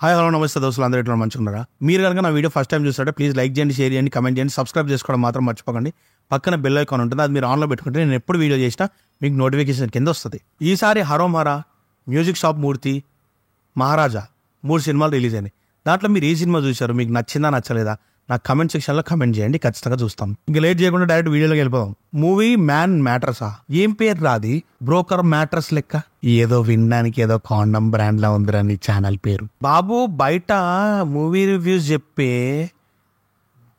Hi hello నమస్తే దోస్తులు, అందరూ ఎట్లా మంచిగున్నారా? మీరు కనుక నా వీడియో ఫస్ట్ టైం చూస్తుంటే ప్లీజ్ లైక్ చేయండి, షేర్ చేయండి, కమెంట్ చేయండి, సబ్స్క్రైబ్ చేసుకోవడం మాత్రం మర్చిపోకండి. పక్కన బెల్ ఐకాన్ ఉంటుంది, అది మీరు ఆన్లో పెట్టుకుంటే నేను ఎప్పుడు వీడియో చేసినా మీకు నోటిఫికేషన్ కింద వస్తుంది. ఈసారి హరోం హరా, మ్యూజిక్ షాప్ మూర్తి, మహారాజా 3 సినిమాలు రిలీజ్ అయినాయి. దాంట్లో మీరు ఏ సినిమా చూశారు, మీకు నచ్చిందా నచ్చలేదా నాకు కమెంట్ సెక్షన్లో కమెంట్ చేయండి, ఖచ్చితంగా చూస్తాం. ఇంకా లేట్ చేయకుండా డైరెక్ట్ వీడియోలోకి వెళ్ళిపోదాం. మూవీ మ్యాన్ మ్యాట్రసా? ఏం పేరు రాది, బ్రోకర్ మ్యాట్రస్ లెక్క. ఏదో వినడానికి ఏదో కాండం బ్రాండ్ లా ఉందిరా నీ ఛానల్ పేరు. బాబు బయట మూవీ రివ్యూస్ చెప్పే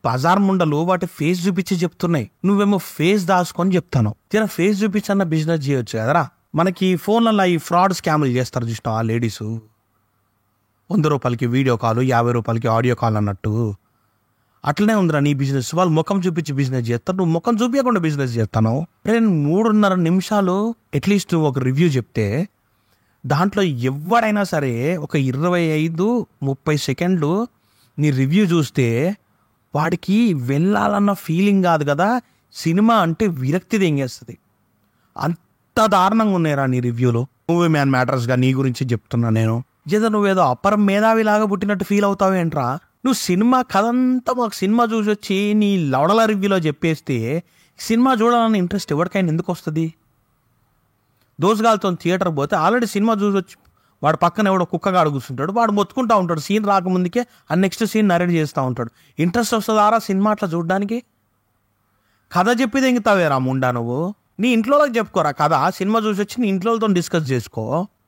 బజార్ ముండలు వాటి ఫేస్ చూపించి చెప్తున్నాయి, నువ్వేమో ఫేస్ దాచుకొని చెప్తాను. తీరా ఫేస్ చూపించి అన్న బిజినెస్ చేయొచ్చు కదరా. మనకి ఫోన్లలో ఈ ఫ్రాడ్ స్కామ్లు చేస్తారు చూసినా ఆ లేడీసు, 100 రూపాయలకి వీడియో కాల్, 50 రూపాయలకి ఆడియో కాల్ అన్నట్టు. అట్లనే ఉందిరా నీ బిజినెస్. వాళ్ళు ముఖం చూపించి బిజినెస్ చేస్తారు, నువ్వు ముఖం చూపించకుండా బిజినెస్ చేస్తాను. నేను 3.5 నిమిషాలు అట్లీస్ట్ ఒక రివ్యూ చెప్తే దాంట్లో ఎవడైనా సరే ఒక 25-30 సెకండ్లు నీ రివ్యూ చూస్తే వాడికి వెళ్ళాలన్న ఫీలింగ్ కాదు కదా, సినిమా అంటే విరక్తి తెంగేస్తుంది. అంత దారుణంగా ఉన్నాయిరా నీ రివ్యూలో. మూవీ మ్యాన్ మ్యాటర్స్గా నీ గురించి చెప్తున్నా నేను. ఏదో నువ్వేదో అపర మేధావిలాగా పుట్టినట్టు ఫీల్ అవుతావేంట్రా. నువ్వు సినిమా కథంతా మాకు సినిమా చూసి వచ్చి నీ లవడల రివ్యూలో చెప్పేస్తే సినిమా చూడాలన్న ఇంట్రెస్ట్ ఎవరికైనా ఎందుకు వస్తుంది? దోసుగాలతో థియేటర్ పోతే ఆల్రెడీ సినిమా చూసి వచ్చి వాడు పక్కన ఎవడో కుక్కగాడు కూర్చుంటాడు, వాడు మొత్తుకుంటా ఉంటాడు, సీన్ రాకముందుకే ఆ నెక్స్ట్ సీన్ నరేట్ చేస్తూ ఉంటాడు. ఇంట్రెస్ట్ వస్తుందారా సినిమా అట్లా చూడడానికి? కథ చెప్పి తెంగుతావేరా ముండా నువ్వు. నీ ఇంట్లోకి చెప్పుకోరా కథ, సినిమా చూసి వచ్చి నీ ఇంట్లోతో డిస్కస్ చేసుకో.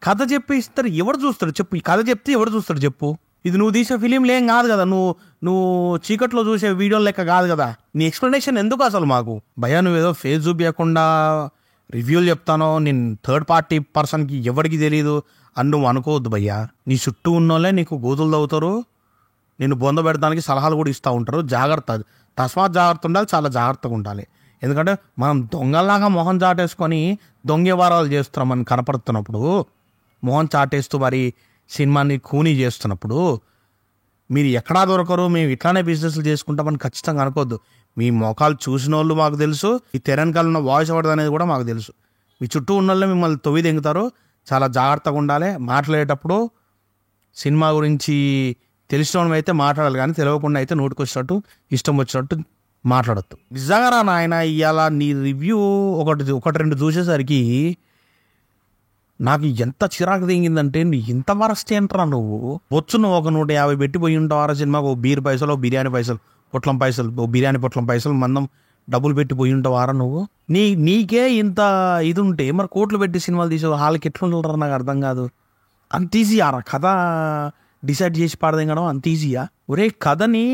కథ చెప్పి ఇస్తారు, ఎవరు చూస్తాడు చెప్పు? ఈ కథ చెప్తే ఎవరు చూస్తాడు చెప్పు? ఇది నువ్వు తీసే ఫిలింలు ఏం కాదు కదా, నువ్వు చీకట్లో చూసే వీడియోలు లెక్క కాదు కదా. నీ ఎక్స్ప్లెనేషన్ ఎందుకు అసలు మాకు? భయ్యా నువ్వేదో ఫేస్ చూపించకుండా రివ్యూలు చెప్తానో, నేను థర్డ్ పార్టీ పర్సన్కి ఎవరికి తెలియదు అని నువ్వు అనుకోవద్దు భయ్యా. నీ చుట్టూ ఉన్నోళ్ళే నీకు గోతులు తవ్వుతారు, నేను బొంద పెడతానికి సలహాలు కూడా ఇస్తూ ఉంటారు. జాగ్రత్త, తస్మాత్ జాగ్రత్త ఉండాలి, చాలా జాగ్రత్తగా ఉండాలి. ఎందుకంటే మనం దొంగలాగా మొహం చాటేసుకొని దొంగ వ్యవహారాలు చేస్తున్నామని కనపడుతున్నప్పుడు, మొహం చాటేస్తూ మరి సినిమాని కూనీ చేస్తున్నప్పుడు మీరు ఎక్కడా దొరకరు, మేము ఇట్లానే బిజినెస్లు చేసుకుంటామని ఖచ్చితంగా అనుకోవద్దు. మీ మొఖాలు చూసిన వాళ్ళు మాకు తెలుసు, ఈ తెరనకాల ఉన్న వాయిస్ ఓవర్ అనేది కూడా మాకు తెలుసు. మీ చుట్టూ ఉన్న వాళ్ళే మిమ్మల్ని తొవ్వి దెంగుతారు, చాలా జాగ్రత్తగా ఉండాలి. మాట్లాడేటప్పుడు సినిమా గురించి తెలిసిన అయితే మాట్లాడాలి, కానీ తెలియకుండా అయితే నోటికొచ్చినట్టు ఇష్టం వచ్చినట్టు మాట్లాడద్దు. నిజంగా రా నాయన, ఇవాళ నీ రివ్యూ ఒకటి రెండు చూసేసరికి నాకు ఎంత చిరాకు దిగిందంటే, నువ్వు ఇంత వరస్ట్ ఏంట్రా నువ్వు. నువ్వు ఒక 150 పెట్టి పోయి ఉంటావారా సినిమాకు, ఓ బీర్ పైసలు, ఓ బిర్యానీ పైసలు, పొట్లం పైసలు, ఓ బిర్యానీ పొట్లం పైసలు మందం డబ్బులు పెట్టి పోయి ఉంటావారా నువ్వు. నీకే ఇంత ఇది ఉంటే మరి కోట్లు పెట్టి సినిమాలు తీసే వాళ్ళకి ఎట్లా ఉంటారా నాకు అర్థం కాదు. అంత ఈజీయా కథ డిసైడ్ చేసి పాడదేంగడం, అంత ఈజీయా? ఒరే కథని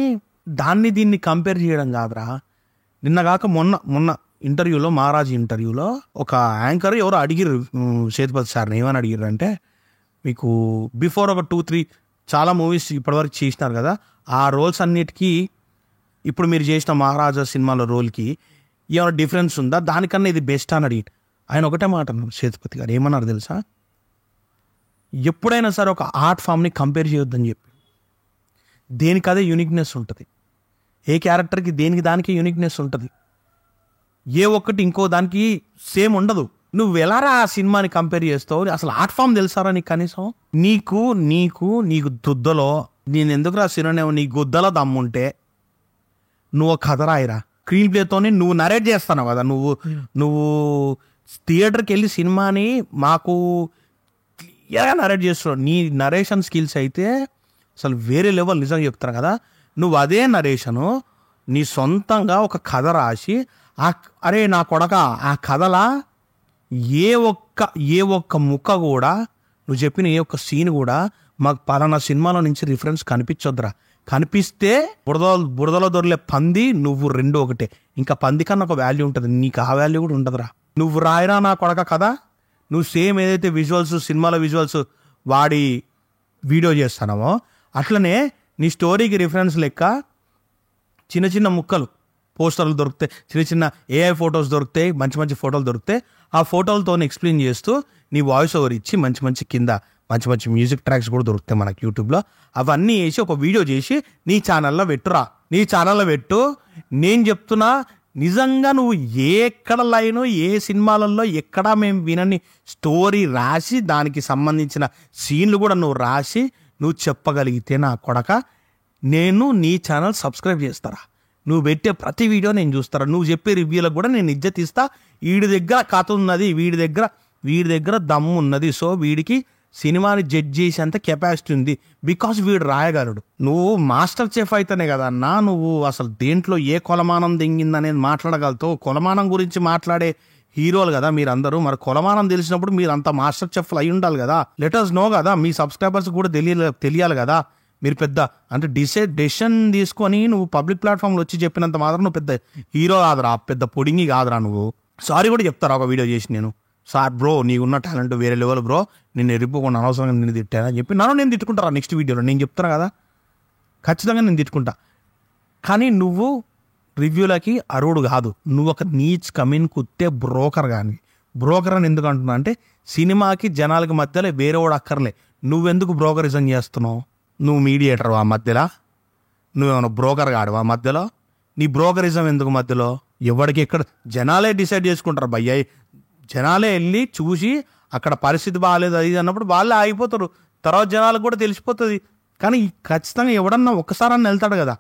దాన్ని దీన్ని కంపేర్ చేయడం కాదురా. నిన్నగాక మొన్న ఇంటర్వ్యూలో, మహారాజ్ ఇంటర్వ్యూలో ఒక యాంకర్ ఎవరో అడిగిరు సేతుపతి సార్ని. ఏమని అడిగిర్రు అంటే, మీకు బిఫోర్ ఒక 2-3 చాలా మూవీస్ ఇప్పటివరకు చేసినారు కదా, ఆ రోల్స్ అన్నిటికీ ఇప్పుడు మీరు చేసిన మహారాజా సినిమాలో రోల్కి ఏమైనా డిఫరెన్స్ ఉందా, దానికన్నా ఇది బెస్ట్ అని అడిగి ఆయన ఒకటే మాట అన్నారు సేతుపతి గారు. ఏమన్నారు తెలుసా? ఎప్పుడైనా సరే ఒక ఆర్ట్ ఫామ్ని కంపేర్ చేయొద్దని చెప్పి, దేనికి అదే యూనిక్నెస్ ఉంటుంది. ఏ క్యారెక్టర్కి దేనికి దానికి యూనిక్నెస్ ఉంటుంది, ఏ ఒక్కటి ఇంకో దానికి సేమ్ ఉండదు. నువ్వు ఎలారా ఆ సినిమాని కంపేర్ చేస్తావు? అసలు ఆర్ట్ ఫామ్ తెలుసారా నీకు కనీసం? నీకు దుద్దలో, నేను ఎందుకు రాసినావు, నీ గుద్దలో దమ్ముంటే నువ్వు కథ రాయిరా. స్క్రీన్ ప్లేతోని నువ్వు నరేట్ చేస్తావు కదా, నువ్వు థియేటర్కి వెళ్ళి సినిమాని మాకు క్లియర్గా నరేట్ చేస్తున్నావు. నీ నరేషన్ స్కిల్స్ అయితే అసలు వేరే లెవెల్. నిజంగా చెప్తాను కదా, నువ్వు అదే నరేషను నీ సొంతంగా ఒక కథ రాసి, అరే నా కొడక ఆ కథలా ఏ ఒక్క ముక్క కూడా, నువ్వు చెప్పిన ఏ ఒక్క సీన్ కూడా మాకు పలానా సినిమాలో నుంచి రిఫరెన్స్ కనిపించొద్దురా. కనిపిస్తే బురదలో దొరలే పంది నువ్వు 2 ఒకటే. ఇంకా పంది కన్నా ఒక వాల్యూ ఉంటుంది, నీకు ఆ వాల్యూ కూడా ఉండదురా. నువ్వు రాయరా నా కొడక కదా, నువ్వు సేమ్ ఏదైతే విజువల్స్ సినిమాలో విజువల్స్ వాడి వీడియో చేస్తున్నావో అట్లనే నీ స్టోరీకి రిఫరెన్స్ లెక్క చిన్న చిన్న ముక్కలు, పోస్టర్లు దొరుకుతాయి, చిన్న చిన్న ఏఐ ఫొటోస్ దొరుకుతాయి, మంచి ఫోటోలు దొరుకుతాయి. ఆ ఫోటోలతో ఎక్స్ప్లెయిన్ చేస్తూ నీ వాయిస్ ఓవర్ ఇచ్చి మంచి కింద మంచి మ్యూజిక్ ట్రాక్స్ కూడా దొరుకుతాయి మనకి యూట్యూబ్లో. అవన్నీ వేసి ఒక వీడియో చేసి నీ ఛానల్లో పెట్టురా. నీ ఛానల్లో పెట్టు. నేను చెప్తున్నా, నిజంగా నువ్వు ఎక్కడ లైను, ఏ సినిమాలలో ఎక్కడా మేము వినని స్టోరీ రాసి, దానికి సంబంధించిన సీన్లు కూడా నువ్వు రాసి, నువ్వు చెప్పగలిగితే నా కొడక నేను నీ ఛానల్ సబ్స్క్రైబ్ చేస్తారా, నువ్వు పెట్టే ప్రతి వీడియో నేను చూస్తారా, నువ్వు చెప్పే రివ్యూలకు కూడా నేను ఇజ్జత్ ఇస్తా. వీడి దగ్గర కథ ఉన్నది, వీడి దగ్గర దమ్ము ఉన్నది, సో వీడికి సినిమాని జడ్జ్ చేసేంత కెపాసిటీ ఉంది, బికాస్ వీడు రాయగలడు. నువ్వు మాస్టర్ చెఫ్ అయితేనే కదా అన్నా నువ్వు అసలు దేంట్లో ఏ కొలమానం దెంగిందనేది మాట్లాడగలుగుతావు. కొలమానం గురించి మాట్లాడే హీరోలు కదా మీరందరూ. మరి కొలమానం తెలిసినప్పుడు మీరు అంత మాస్టర్ చెఫ్లు అయి ఉండాలి కదా. లెటర్స్ నో కదా, మీ సబ్స్క్రైబర్స్ కూడా తెలియాలి కదా. మీరు పెద్ద అంటే డెసిషన్ తీసుకొని నువ్వు పబ్లిక్ ప్లాట్ఫామ్లో వచ్చి చెప్పినంత మాత్రం నువ్వు పెద్ద హీరో కాదురా, పెద్ద పొడింగి కాదురా నువ్వు. సారీ కూడా చెప్తారా ఒక వీడియో చేసి నేను, సార్ బ్రో నీకున్న టాలెంట్ వేరే లెవెల్ బ్రో, నేను ఎరిపోకుండా అనవసరంగా నేను తిట్టానని చెప్పి నేను తిట్టుకుంటారా నెక్స్ట్ వీడియోలో. నేను చెప్తాను కదా, ఖచ్చితంగా నేను తిట్టుకుంటా. కానీ నువ్వు రివ్యూలకి అరువుడు కాదు, నువ్వు ఒక నీచ్ కమిన్ కుత్తే బ్రోకర్. కానీ బ్రోకర్ అని ఎందుకు అంటున్నా అంటే సినిమాకి జనాలకి మధ్యలో వేరేవాడు అక్కర్లే. నువ్వెందుకు బ్రోకరిజం చేస్తున్నావు? నువ్వు మీడియేటర్ ఆ మధ్యలో, నువ్వేమన్నా బ్రోకర్ కాడు ఆ మధ్యలో. నీ బ్రోకరిజం ఎందుకు మధ్యలో? ఎవరికి ఎక్కడ జనాలే డిసైడ్ చేసుకుంటారు భయ్య. జనాలే వెళ్ళి చూసి అక్కడ పరిస్థితి బాగాలేదు అది అన్నప్పుడు వాళ్ళే ఆగిపోతారు, తర్వాత జనాలకు కూడా తెలిసిపోతుంది. కానీ ఖచ్చితంగా ఎవడన్నా ఒక్కసారన్నా వెళ్తాడు కదా.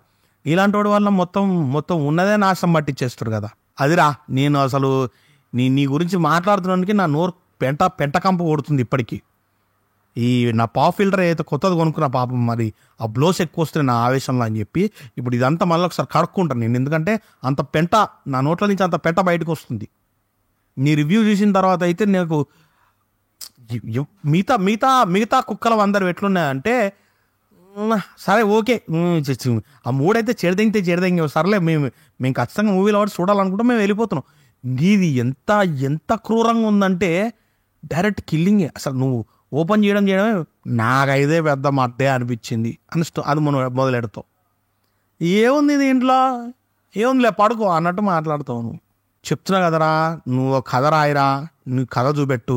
ఇలాంటి వాడి వల్ల మొత్తం ఉన్నదే నాశనం పట్టించేస్తారు కదా. అదిరా నేను అసలు నీ గురించి మాట్లాడుతున్నానికి నా నోరు పెంట కంప కొడుతుంది ఇప్పటికీ. ఈ నా పాప్ ఫిల్టర్ ఏదైతే కొత్తది కొనుక్కున్న పాపం, మరి ఆ బ్లోస్ ఎక్కువ వస్తుంది నా ఆవేశంలో అని చెప్పి ఇప్పుడు ఇదంతా మళ్ళీ ఒకసారి కడుక్కుంటాను నేను. ఎందుకంటే అంత పెంట నా నోట్ల నుంచి అంత పెంట బయటకు వస్తుంది. నీ రివ్యూ చూసిన తర్వాత అయితే నాకు మిగతా కుక్కలు అందరు ఎట్లున్నాయంటే సరే ఓకే ఆ మూడైతే చెడదెంగితే సర్లే మేము ఖచ్చితంగా మూవీలో వాడు చూడాలనుకుంటే మేము వెళ్ళిపోతున్నాం. నీది ఎంత క్రూరంగా ఉందంటే డైరెక్ట్ కిల్లింగే. అసలు నువ్వు ఓపెన్ చేయడమే నాకైతే పెద్ద మడ్డే అనిపించింది అని అది మనం మొదలెడతావు. ఏముంది దీంట్లో, ఏముందిలే పడుకో అన్నట్టు మాట్లాడుతావు. నువ్వు చెప్తున్నా కదరా, నువ్వు కథ రాయిరా, నీ కథ చూపెట్టు,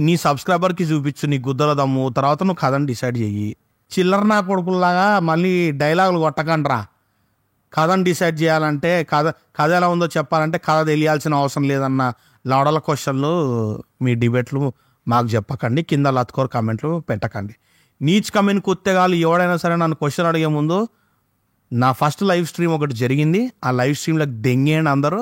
నీ సబ్స్క్రైబర్కి చూపించు నీ గుద్దల దమ్ము, తర్వాత నువ్వు కథను డిసైడ్ చెయ్యి. చిల్లర నా కొడుకుల్లాగా మళ్ళీ డైలాగులు కొట్టకండ్రా. కథను డిసైడ్ చేయాలంటే కథ ఎలా ఉందో చెప్పాలంటే కథ తెలియాల్సిన అవసరం లేదన్న లవడల క్వశ్చన్లు మీ డిబేట్లు మాకు చెప్పకండి, కింద లత్కోర్ కామెంట్లు పెట్టకండి. నీచ్ కమెంట్ కుత్తేగాలు ఎవడైనా సరే నన్ను క్వశ్చన్ అడిగే ముందు నా ఫస్ట్ లైవ్ స్ట్రీమ్ ఒకటి జరిగింది, ఆ లైవ్ స్ట్రీమ్లోకి దెంగేయండి అందరూ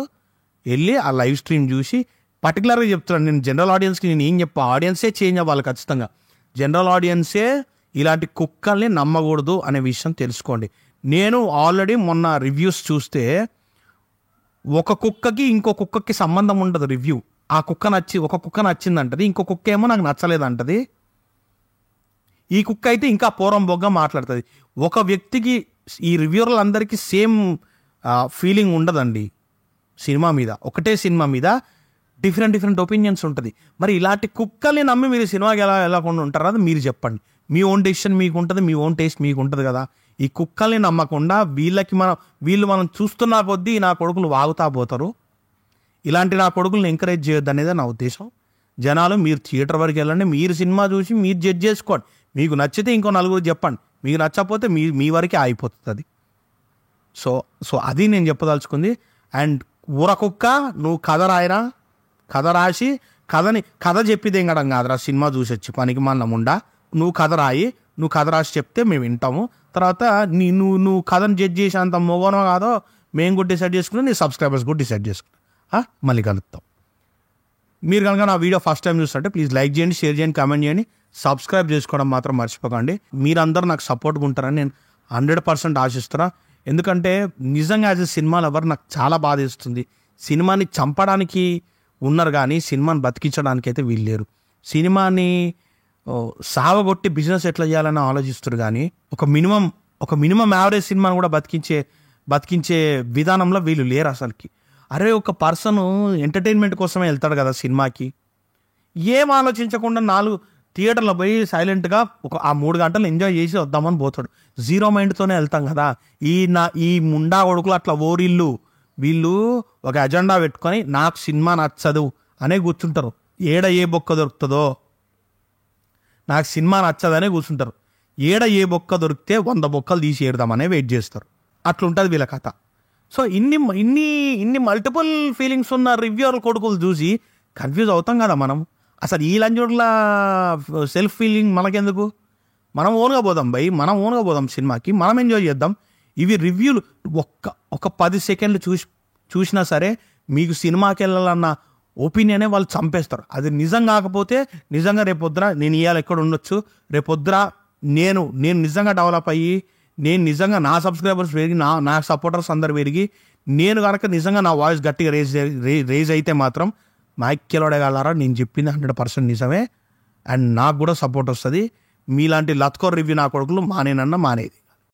వెళ్ళి ఆ లైవ్ స్ట్రీమ్ చూసి. పర్టికులర్గా చెప్తున్నాను నేను జనరల్ ఆడియన్స్కి, నేను ఏం చెప్పా ఆడియన్సే చేంజ్ అవ్వాలి ఖచ్చితంగా. జనరల్ ఆడియన్సే ఇలాంటి కుక్కల్ని నమ్మకూడదు అనే విషయం తెలుసుకోండి. నేను ఆల్రెడీ మొన్న రివ్యూస్ చూస్తే ఒక కుక్కకి ఇంకో కుక్కకి సంబంధం ఉండదు రివ్యూ. ఆ కుక్క ఒక కుక్క నచ్చిందంటది, ఇంకో కుక్క ఏమో నాకు నచ్చలేదంటది. ఈ కుక్క అయితే ఇంకా పూర్వం బొగ్గా మాట్లాడుతుంది. ఒక వ్యక్తికి ఈ రివ్యూర్లందరికీ సేమ్ ఫీలింగ్ ఉండదండి సినిమా మీద. ఒకటే సినిమా మీద డిఫరెంట్ ఒపీనియన్స్ ఉంటుంది. మరి ఇలాంటి కుక్కల్ని నమ్మి మీరు సినిమాకి వెళ్ళకుండా ఉంటారా? అది మీరు చెప్పండి. మీ ఓన్ డెసిషన్ మీకు ఉంటుంది, మీ ఓన్ టేస్ట్ మీకు ఉంటుంది కదా. ఈ కుక్కల్ని నమ్మకుండా వీళ్ళు మనం చూస్తున్నా కొద్దీ నా కొడుకులు వాగుతా పోతారు. ఇలాంటి నా కొడుకులను ఎంకరేజ్ చేయొద్దు అనేది నా ఉద్దేశం. జనాలు మీరు థియేటర్ వరకు వెళ్ళండి, మీరు సినిమా చూసి మీరు జడ్జ్ చేసుకోండి. మీకు నచ్చితే ఇంకో నలుగురు చెప్పండి, మీకు నచ్చకపోతే మీ వరకే ఆగిపోతుంది అది. సో అది నేను చెప్పదలుచుకుంది. అండ్ ఊరకుక్క నువ్వు కథ రాయిరా, కథ రాసి కథ చెప్పి దెంగడం కాదురా, సినిమా చూసి వచ్చి పనికి మన్నముండా. నువ్వు కథ రాయి, నువ్వు కథ రాసి చెప్తే మేము వింటాము. తర్వాత నువ్వు కథను జడ్జ్ చేసేంత మొగనో కాదో మేము కూడా డిసైడ్ చేసుకుని నీ సబ్స్క్రైబర్స్ కూడా డిసైడ్ చేసుకున్నాం. మళ్ళీ కలుద్దాం. మీరు కనుక నా వీడియో ఫస్ట్ టైం చూస్తుంటే ప్లీజ్ లైక్ చేయండి, షేర్ చేయండి, కామెంట్ చేయండి, సబ్స్క్రైబ్ చేసుకోవడం మాత్రం మర్చిపోకండి. మీరందరూ నాకు సపోర్ట్గా ఉంటారని నేను 100% ఆశిస్తున్నా. ఎందుకంటే నిజంగా యాజ్ ఎ సినిమా లవర్ నాకు చాలా బాధ వేస్తుంది. సినిమాని చంపడానికి ఉన్నారు కానీ సినిమాని బతికించడానికి అయితే వీళ్ళు లేరు. సినిమాని సావగొట్టి బిజినెస్ ఎట్లా చేయాలని ఆలోచిస్తారు కానీ ఒక మినిమం యావరేజ్ సినిమాని కూడా బతికించే విధానంలో వీళ్ళు లేరు అసలుకి. అరే ఒక పర్సన్ ఎంటర్టైన్మెంట్ కోసమే వెళ్తాడు కదా సినిమాకి, ఏం ఆలోచించకుండా 4 థియేటర్లో పోయి సైలెంట్గా ఆ 3 గంటలు ఎంజాయ్ చేసి వద్దామని పోతాడు. జీరో మైండ్తోనే వెళ్తాం కదా. ఈ ముండా కొడుకులు అట్లా ఓరిల్లు వీళ్ళు ఒక అజెండా పెట్టుకొని నాకు సినిమా నచ్చదు అనే కూర్చుంటారు. ఏ బొక్క దొరుకుతుందో నాకు సినిమా నచ్చదనే కూర్చుంటారు. ఏ బొక్క దొరికితే 100 బొక్కలు తీసి ఏడదామనే వెయిట్ చేస్తారు. అట్లుంటుంది వీళ్ళ కథ. సో ఇన్ని మల్టిపుల్ ఫీలింగ్స్ ఉన్న రివ్యూర్ కొడుకులు చూసి కన్ఫ్యూజ్ అవుతాం కదా మనం. అసలు ఈ లంజోడ్ల సెల్ఫ్ ఫీలింగ్ మనకెందుకు? మనం ఓన్గా పోదాం భయ్, మనం ఓన్గా పోదాం సినిమాకి, మనం ఎంజాయ్ చేద్దాం. ఇవి రివ్యూలు ఒక 10 సెకండ్లు చూసినా సరే మీకు సినిమాకి వెళ్ళాలన్న ఒపీనియనే వాళ్ళు చంపేస్తారు. అది నిజం కాకపోతే నిజంగా రేపొద్దున నేను ఇవాళ ఎక్కడ ఉండొచ్చు, రేపొద్దున నేను నిజంగా డెవలప్ అయ్యి, నేను నిజంగా నా సబ్స్క్రైబర్స్ పెరిగి, నా సపోర్టర్స్ అందరు పెరిగి, నేను కనుక నిజంగా నా వాయిస్ గట్టిగా రేజ్ అయితే మాత్రం మైక్కెలవడగలరా, నేను చెప్పింది 100% నిజమే. అండ్ నాకు కూడా సపోర్ట్ వస్తుంది. మీలాంటి లత్కోర్ రివ్యూ నా కొడుకులు మానేనన్న మానేది.